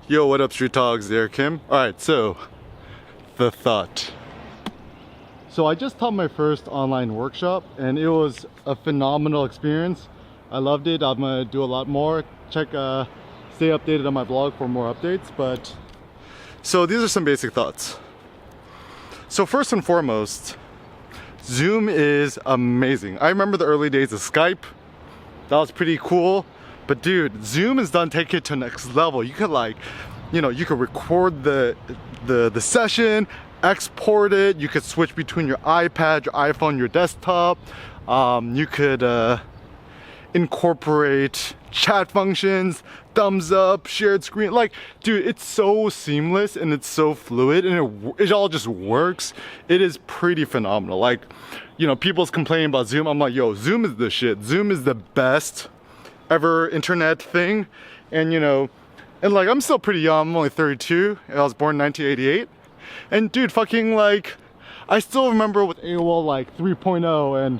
Yo, what up, Street Dogs? There, Kim. Alright, so, the thought. So I just taught my first online workshop and it was a phenomenal experience. I loved it. I'm gonna do a lot more. Stay updated on my blog for more updates. But so these are some basic thoughts. So first and foremost, Zoom is amazing. I remember the early days of Skype. That was pretty cool. But dude, Zoom is done taking it to the next level. You could you could record the session, export it. You could switch between your iPad, your iPhone, your desktop. You could incorporate chat functions, thumbs up, shared screen. Like, dude, it's so seamless and it's so fluid and it all just works. It is pretty phenomenal. Like, people's complaining about Zoom. I'm like, yo, Zoom is the shit. Zoom is the best ever internet thing. And and like, I'm still pretty young. I'm only 32. I was born in 1988. And dude, I still remember with AOL 3.0 and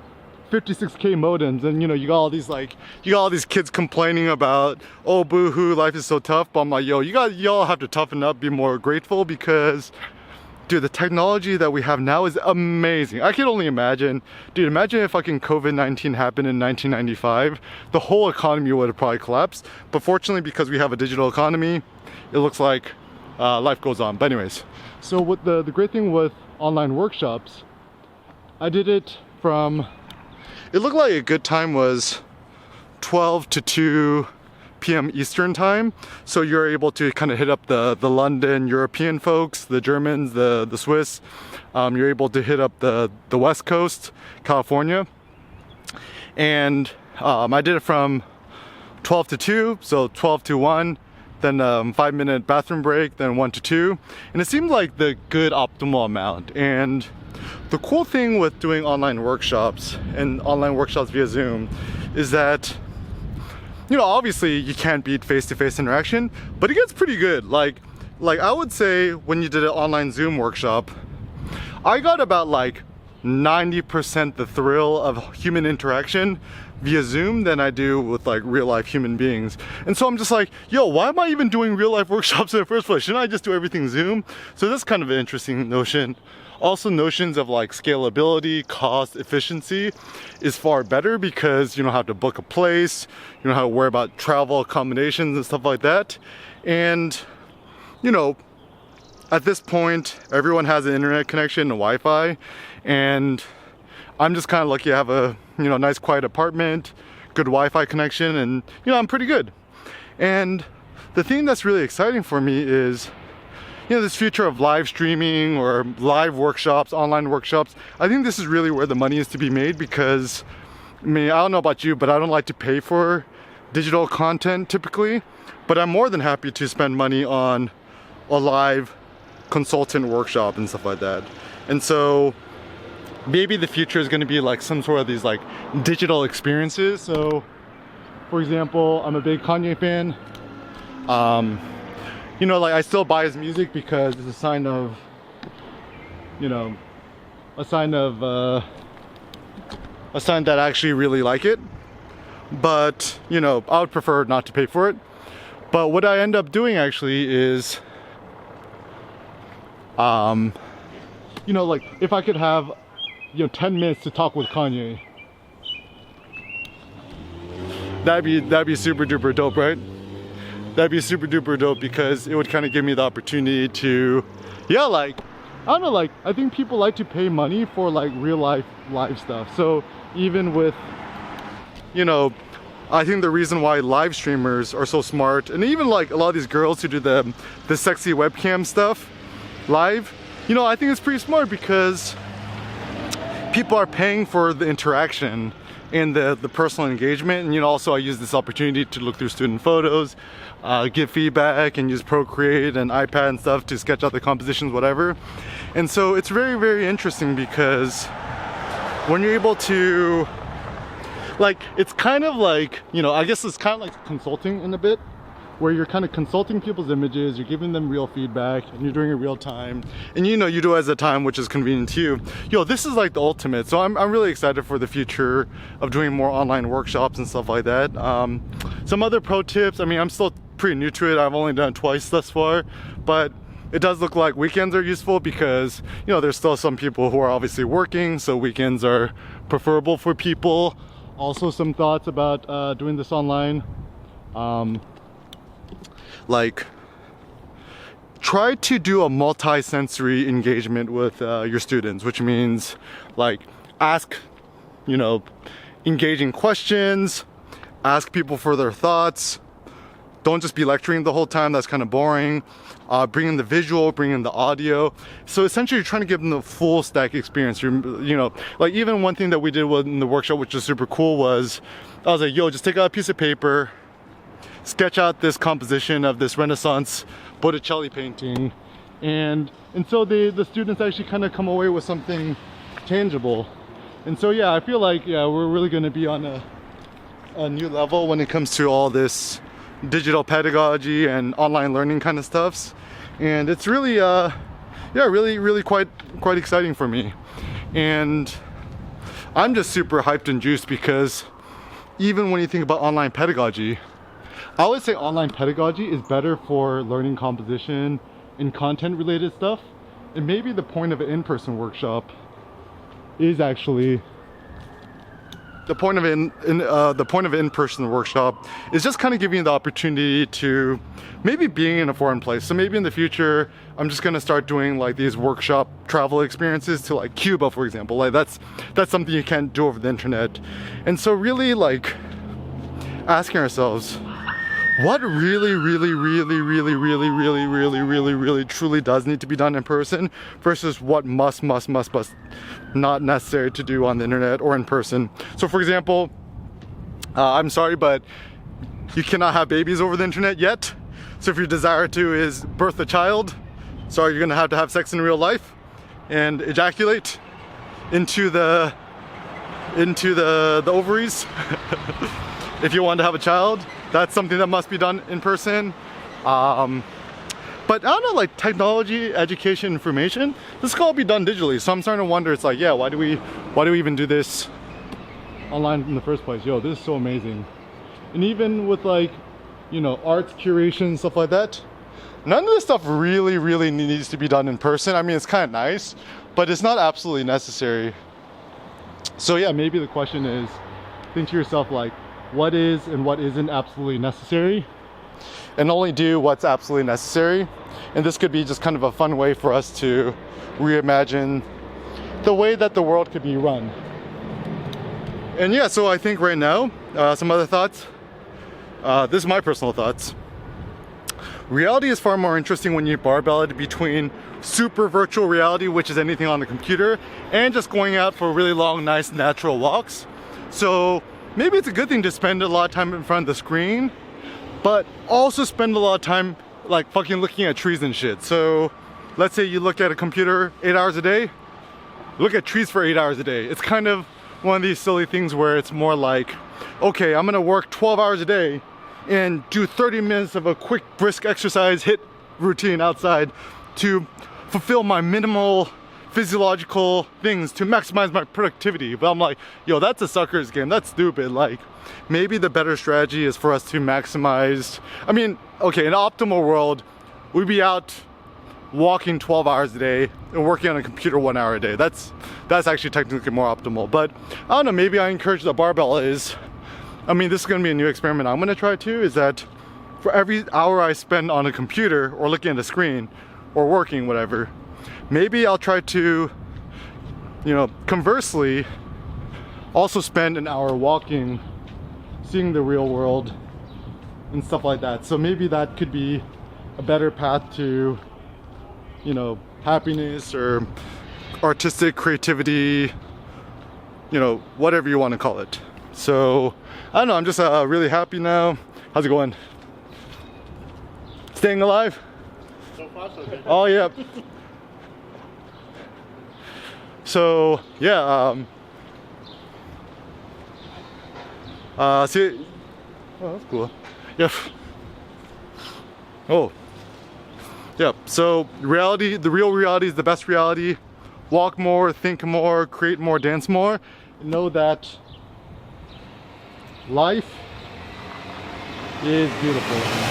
56K modems, and you got all these kids complaining about, oh boo-hoo, life is so tough. But I'm like, yo, y'all have to toughen up, be more grateful, because dude, the technology that we have now is amazing. I can only imagine, dude, imagine if fucking COVID-19 happened in 1995, the whole economy would have probably collapsed. But fortunately, because we have a digital economy, it looks like life goes on. But anyways, so what the great thing with online workshops, I did it from, it looked like a good time was 12 to 2 p.m. Eastern time. So you're able to kind of hit up the London European folks, the Germans, the Swiss. You're able to hit up the West Coast, California. And I did it from 12 to 2, so 12 to 1, then 5-minute bathroom break, then 1 to 2. And it seemed like the good optimal amount. And the cool thing with doing online workshops and online workshops via Zoom is that obviously you can't beat face-to-face interaction, but it gets pretty good. Like I would say when you did an online Zoom workshop, I got about 90% the thrill of human interaction via Zoom than I do with real life human beings. And so I'm just like, yo, why am I even doing real life workshops in the first place? Shouldn't I just do everything Zoom? So that's kind of an interesting notion. Also, notions of scalability, cost, efficiency is far better because you don't have to book a place, you don't have to worry about travel accommodations and stuff like that. And at this point, everyone has an internet connection and Wi-Fi, and I'm just kind of lucky I have a nice quiet apartment, good Wi-Fi connection, and I'm pretty good. And the thing that's really exciting for me is this future of live streaming or live workshops, online workshops. I think this is really where the money is to be made, because I don't know about you, but I don't like to pay for digital content typically, but I'm more than happy to spend money on a live consultant workshop and stuff like that. And so maybe the future is going to be some sort of these digital experiences. So for example, I'm a big Kanye fan. I still buy his music because it's a sign of, a sign that I actually really like it. But, I would prefer not to pay for it. But what I end up doing actually is, if I could have, 10 minutes to talk with Kanye, that'd be super duper dope, right? That'd be super duper dope, because it would kind of give me the opportunity to, I don't know, I think people like to pay money for real life live stuff. So even with, I think the reason why live streamers are so smart, and even a lot of these girls who do the sexy webcam stuff live, I think it's pretty smart because people are paying for the interaction and the personal engagement. And also I use this opportunity to look through student photos, give feedback, and use Procreate and iPad and stuff to sketch out the compositions, whatever. And so it's very, very interesting because when you're able to, it's kind of I guess it's kind of like consulting in a bit, where you're kind of consulting people's images, you're giving them real feedback, and you're doing it real time. And you do it as a time which is convenient to you. This is the ultimate. So I'm really excited for the future of doing more online workshops and stuff like that. Some other pro tips, I'm still pretty new to it. I've only done it twice thus far, but it does look like weekends are useful because, you know, there's still some people who are obviously working, so weekends are preferable for people. Also some thoughts about doing this online. Like, try to do a multi-sensory engagement with your students, which means like ask, you know, engaging questions, ask people for their thoughts. Don't just be lecturing the whole time, that's kind of boring. Bring in the visual, bring in the audio. So essentially you're trying to give them the full stack experience. You know, like even one thing that we did in the workshop, which was super cool, was I was like, yo, just take out a piece of paper, sketch out this composition of this Renaissance Botticelli painting, and so the students actually kind of come away with something tangible. And so yeah, I feel like, yeah, we're really going to be on a new level when it comes to all this digital pedagogy and online learning kind of stuffs, and it's really yeah, really quite exciting for me. And I'm just super hyped and juiced because even when you think about online pedagogy, I would say online pedagogy is better for learning composition and content related stuff. And maybe the point of an in-person workshop is actually the point of an in-person workshop is just kind of giving you the opportunity to maybe being in a foreign place. So maybe in the future, I'm just gonna start doing like these workshop travel experiences to like Cuba, for example. Like that's something you can't do over the internet. And so really like asking ourselves, what really truly does need to be done in person versus what must not necessary to do on the internet or in person. So for example, I'm sorry, but you cannot have babies over the internet yet. So if your desire to is birth a child, sorry, you're gonna have to have sex in real life and ejaculate into the ovaries. If you want to have a child, that's something that must be done in person. But I don't know, like technology, education, information, this can all be done digitally. So I'm starting to wonder, it's like, yeah, why do we even do this online in the first place? Yo, this is so amazing. And even with like, you know, arts curation, stuff like that, none of this stuff really needs to be done in person. I mean, it's kind of nice, but it's not absolutely necessary. So yeah, maybe the question is, think to yourself like, what is and what isn't absolutely necessary, and only do what's absolutely necessary. And this could be just kind of a fun way for us to reimagine the way that the world could be run. And yeah, so I think right now, some other thoughts. This is my personal thoughts. Reality is far more interesting when you barbell it between super virtual reality, which is anything on the computer, and just going out for really long, nice, natural walks. So maybe it's a good thing to spend a lot of time in front of the screen, but also spend a lot of time like fucking looking at trees and shit. So let's say you look at a computer 8 hours a day, look at trees for 8 hours a day. It's kind of one of these silly things where it's more like, okay, I'm gonna work 12 hours a day and do 30 minutes of a quick brisk exercise hit routine outside to fulfill my minimal physiological things to maximize my productivity. But I'm like, yo, that's a sucker's game. That's stupid. Like, maybe the better strategy is for us to maximize. I mean, okay, in an optimal world, we'd be out walking 12 hours a day and working on a computer 1 hour a day. That's actually technically more optimal. But I don't know, maybe I encourage the barbell is, I mean, this is gonna be a new experiment I'm gonna try too, is that for every hour I spend on a computer or looking at a screen or working, whatever, maybe I'll try to, you know, conversely, also spend an hour walking, seeing the real world and stuff like that. So maybe that could be a better path to, you know, happiness or artistic creativity, you know, whatever you want to call it. So I don't know, I'm just really happy now. How's it going? Staying alive? So far, so good. Oh yeah. So yeah, see, oh, that's cool. Yeah. Oh, yeah. So reality, the real reality is the best reality. Walk more, think more, create more, dance more. Know that life is beautiful.